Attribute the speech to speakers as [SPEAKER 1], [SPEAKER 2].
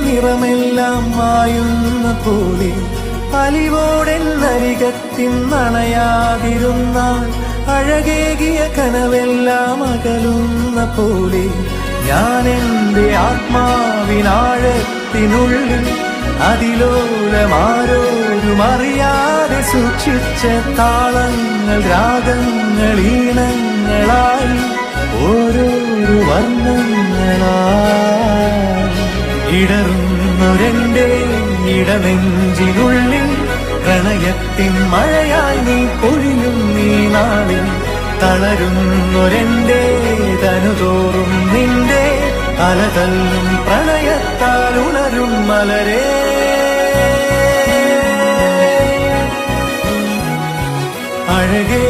[SPEAKER 1] നിറമെല്ലാം മായുന്ന പോലെ അലിവോടെന്നരികത്തിന്നണയാതിരുന്നാൽ അഴകേകിയ കനവെല്ലാം അകലുന്ന പോലെ ഞാൻ എൻ്റെ ആത്മാവിനാഴത്തിനുള്ളിൽ അതിലോലമാരോരും അറിയാതെ സൂക്ഷിച്ച താളങ്ങൾ രാഗങ്ങൾ ഈണങ്ങളായി ഓരോരോ വർണ്ണങ്ങളായി ഇടറുന്നൊരെന്റെ ഇടനെഞ്ചിനുള്ളിൽ പ്രണയത്തിൻ മഴയായി നീ പൊഴിയും നീ നാളിൽ തളരുന്നൊരെന്റെ തനുതോറും നിന്റെ അലതല്ലും പ്രണയത്താൽ ഉണരും മലരേ അഴകേ